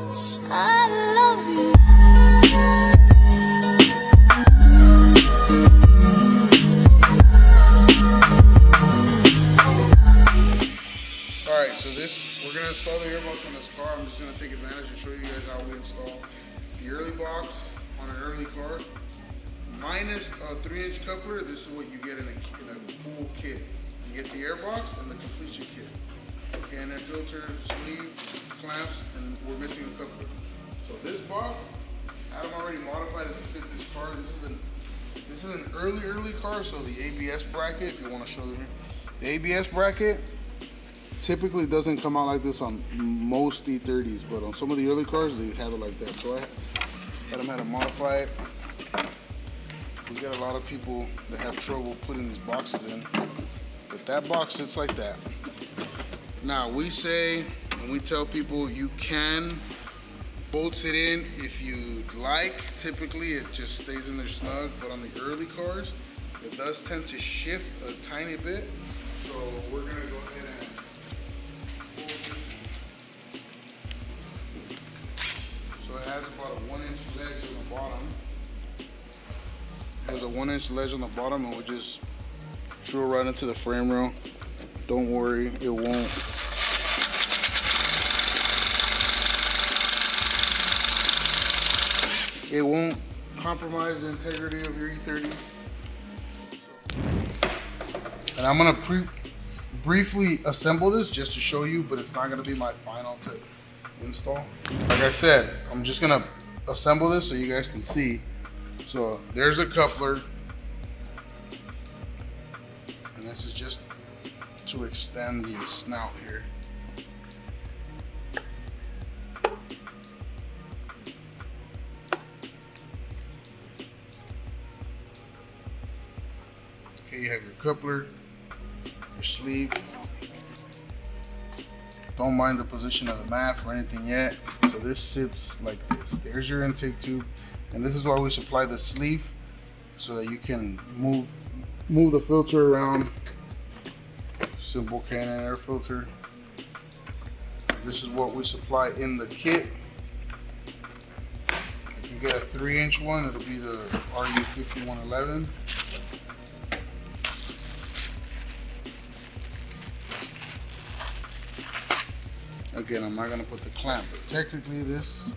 much I love you. Alright, so we're going to install the airbox on this car. I'm just going to take advantage and show you guys how we install the early box on an early car. Minus a 3-inch coupler, this is what you get in a full kit. You get the airbox and the completion kit. Okay, and then filter, sleeve, clamps, and we're missing a coupler. So this box, Adam already modified it to fit this car. This is an early car, so the ABS bracket, if you want to show them, the ABS bracket typically doesn't come out like this on most E30s, but on some of the early cars, they have it like that. So I had them how to modify it. We get a lot of people that have trouble putting these boxes in, but that box sits like that. Now we say, and we tell people you can bolt it in if you'd like. Typically it just stays in there snug, but on the early cars, it does tend to shift a tiny bit. So we're gonna go ahead and pull this. So it has about a 1-inch ledge on the bottom. There's a 1-inch ledge on the bottom, and we just drill right into the frame rail. Don't worry, it won't. It won't compromise the integrity of your E30. And I'm gonna briefly assemble this just to show you, but it's not gonna be my final to install. Like I said, I'm just gonna assemble this so you guys can see. So there's a coupler, and this is just to extend the snout here. Okay, you have your coupler, your sleeve. Don't mind the position of the mat or anything yet. So this sits like this. There's your intake tube. And this is why we supply the sleeve, so that you can move the filter around. Simple Canon air filter. This is what we supply in the kit. If you get a 3-inch one, it'll be the RU5111. Again, I'm not gonna put the clamp, but technically this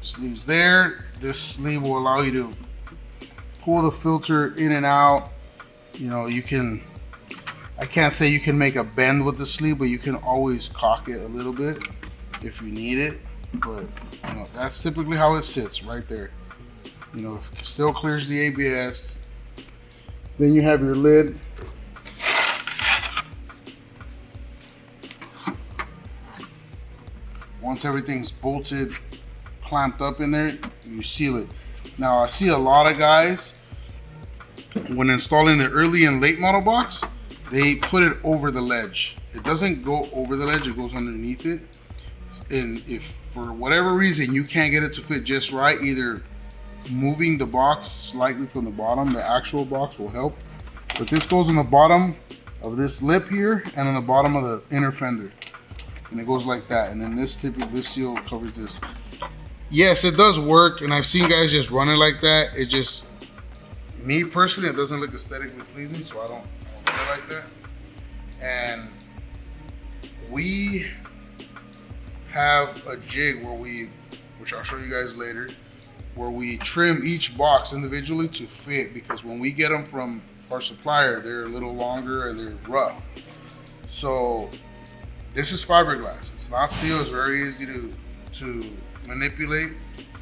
sleeve's there. This sleeve will allow you to pull the filter in and out. You know, you can, I can't say you can make a bend with the sleeve, but you can always cock it a little bit if you need it. But you know, that's typically how it sits right there. You know, if it still clears the ABS. Then you have your lid. Once everything's bolted, clamped up in there, you seal it. Now I see a lot of guys, when installing the early and late model box, they put it over the ledge. It doesn't go over the ledge, it goes underneath it. And if for whatever reason you can't get it to fit just right, either moving the box slightly from the bottom, the actual box will help. But this goes on the bottom of this lip here and on the bottom of the inner fender. And it goes like that. And then this seal covers this. Yes, it does work, and I've seen guys just run it like that. It just, me personally, it doesn't look aesthetically pleasing, so I don't do it like that. And we have a jig which I'll show you guys later, where we trim each box individually to fit, because when we get them from our supplier, they're a little longer and they're rough. So this is fiberglass. It's not steel. It's very easy to manipulate.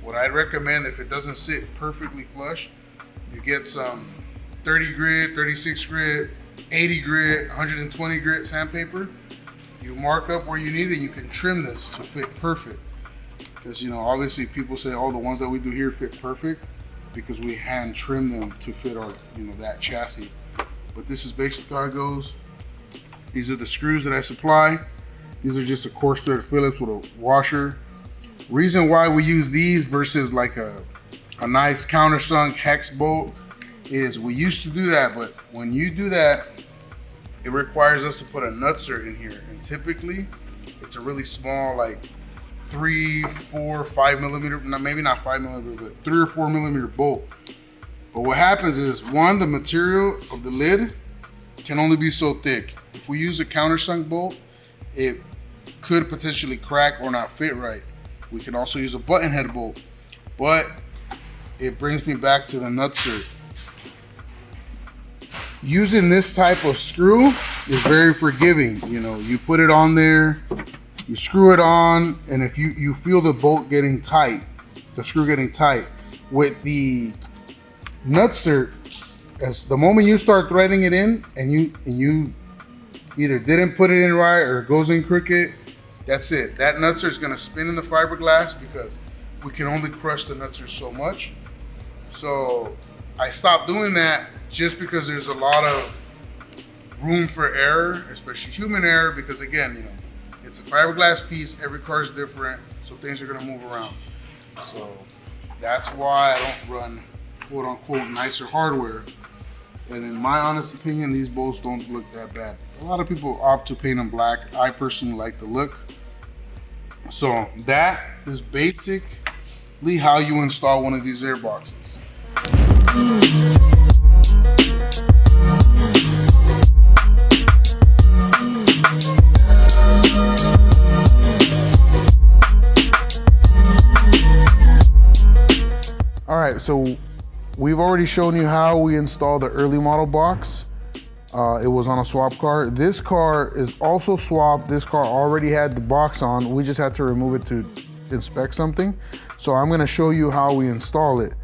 What I'd recommend, if it doesn't sit perfectly flush, you get some 30 grit, 36 grit, 80 grit, 120 grit sandpaper. You mark up where you need it. You can trim this to fit perfect. Because, you know, obviously people say, oh, the ones that we do here fit perfect, because we hand trim them to fit our, you know, that chassis. But this is basically how it goes. These are the screws that I supply. These are just a coarse thread Phillips with a washer. Reason why we use these versus like a nice countersunk hex bolt is we used to do that, but when you do that, it requires us to put a nutser in here. And typically it's a really small, like 3, 4, 5 millimeter, maybe not 5 millimeter, but 3 or 4 millimeter bolt. But what happens is, one, the material of the lid can only be so thick. If we use a countersunk bolt, it could potentially crack or not fit right. We can also use a button head bolt, but it brings me back to the nutsert. Using this type of screw is very forgiving. You know, you put it on there, you screw it on, and if you feel the bolt getting tight, the screw getting tight. With the nutsert, as the moment you start threading it in, and you either didn't put it in right or it goes in crooked, that's it. That nutsert is gonna spin in the fiberglass because we can only crush the nutsert so much. So I stopped doing that just because there's a lot of room for error, especially human error, because again, you know, it's a fiberglass piece, every car is different, so things are gonna move around. So that's why I don't run quote unquote nicer hardware. And in my honest opinion, these bolts don't look that bad. A lot of people opt to paint them black. I personally like the look. So that is basically how you install one of these air boxes. All right, so we've already shown you how we install the early model box. It was on a swap car. This car is also swapped. This car already had the box on. We just had to remove it to inspect something. So I'm gonna show you how we install it.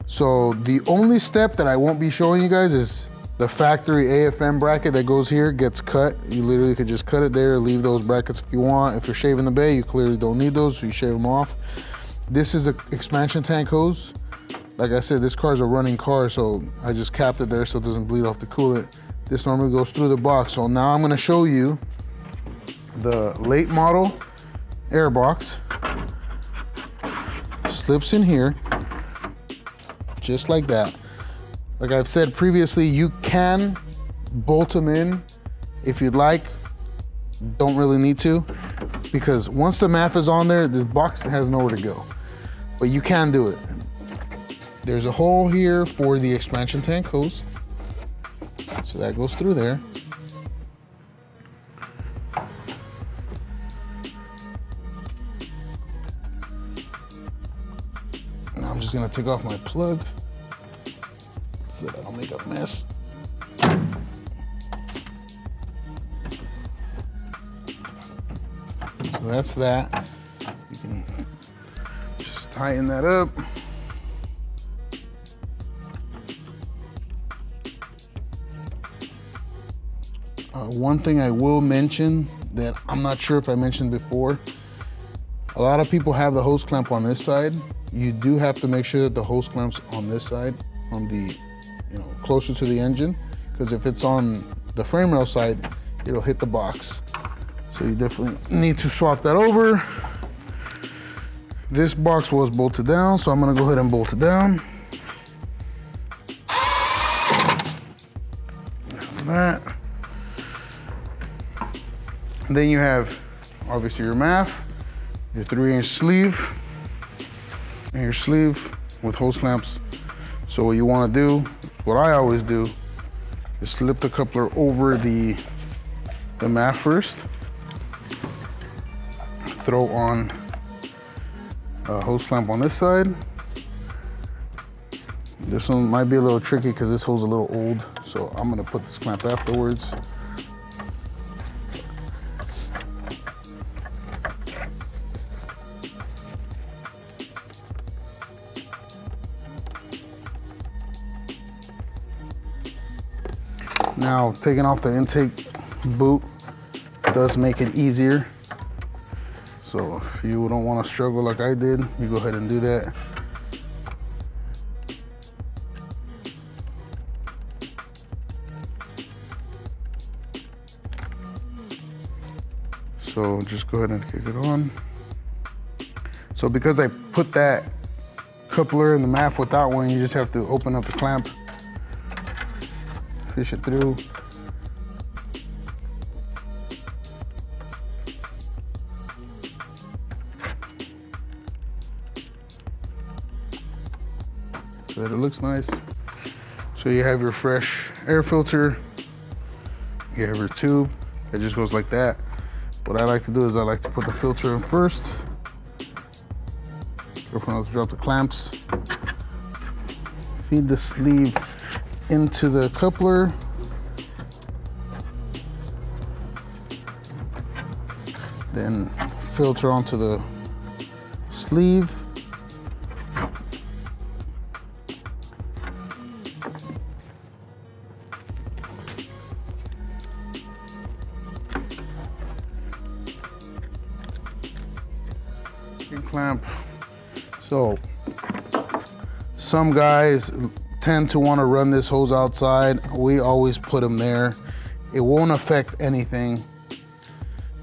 So the only step that I won't be showing you guys is the factory AFM bracket that goes here gets cut. You literally could just cut it there, leave those brackets if you want. If you're shaving the bay, you clearly don't need those, so you shave them off. This is an expansion tank hose. Like I said, this car is a running car, so I just capped it there so it doesn't bleed off the coolant. This normally goes through the box. So now I'm gonna show you the late model airbox. Slips in here, just like that. Like I've said previously, you can bolt them in if you'd like. Don't really need to, because once the MAF is on there, the box has nowhere to go. But you can do it. There's a hole here for the expansion tank hose. So that goes through there. Now I'm just gonna take off my plug so that I don't make a mess. So that's that. You can just tighten that up. One thing I will mention that I'm not sure if I mentioned before, a lot of people have the hose clamp on this side. You do have to make sure that the hose clamp's on this side, on the, closer to the engine, because if it's on the frame rail side, it'll hit the box. So you definitely need to swap that over. This box was bolted down, so I'm gonna go ahead and bolt it down. That's that. And then you have, obviously, your MAF, your 3-inch sleeve, and your sleeve with hose clamps. So what you want to do, what I always do, is slip the coupler over the MAF first, throw on a hose clamp on this side. This one might be a little tricky because this hole's a little old, so I'm gonna put this clamp afterwards. Now, taking off the intake boot does make it easier. So if you don't want to struggle like I did, you go ahead and do that. So just go ahead and kick it on. So because I put that coupler in the MAF without one, you just have to open up the clamp, fish it through. so that it looks nice. So you have your fresh air filter, you have your tube, it just goes like that. What I like to do is I like to put the filter in first. Careful not to drop the clamps. Feed the sleeve into the coupler. Then filter onto the sleeve. Clamp. So some guys tend to want to run this hose outside. We always put them there. It won't affect anything.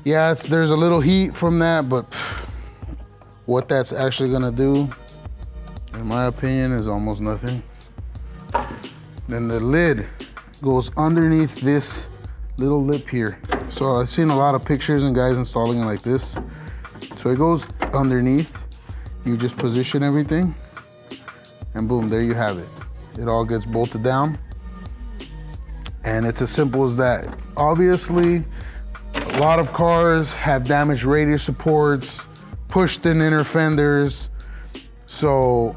Yeah, there's a little heat from that, but what that's actually gonna do, in my opinion, is almost nothing. Then the lid goes underneath this little lip here. So I've seen a lot of pictures and guys installing it like this. So it goes underneath, you just position everything, and boom, there you have it. It all gets bolted down, and it's as simple as that. Obviously, a lot of cars have damaged radiator supports, pushed in inner fenders. So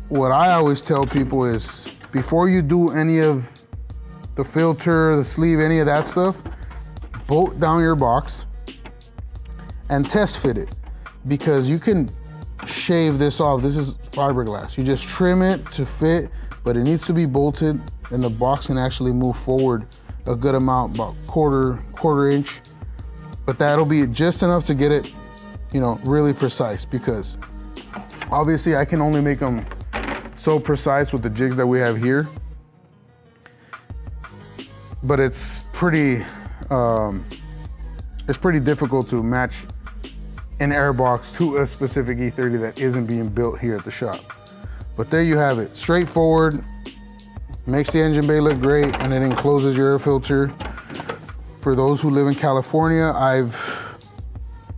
what I always tell people is, before you do any of the filter, the sleeve, any of that stuff, bolt down your box and test fit it, because you can shave this off. This is fiberglass. You just trim it to fit, but it needs to be bolted, and the box can actually move forward a good amount, about quarter inch. But that'll be just enough to get it, you know, really precise, because obviously I can only make them so precise with the jigs that we have here. But it's pretty difficult to match an airbox to a specific E30 that isn't being built here at the shop. But there you have it, straightforward, makes the engine bay look great, and it encloses your air filter. For those who live in California, I've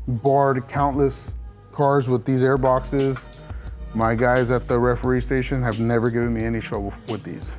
barred countless cars with these airboxes. My guys at the referee station have never given me any trouble with these.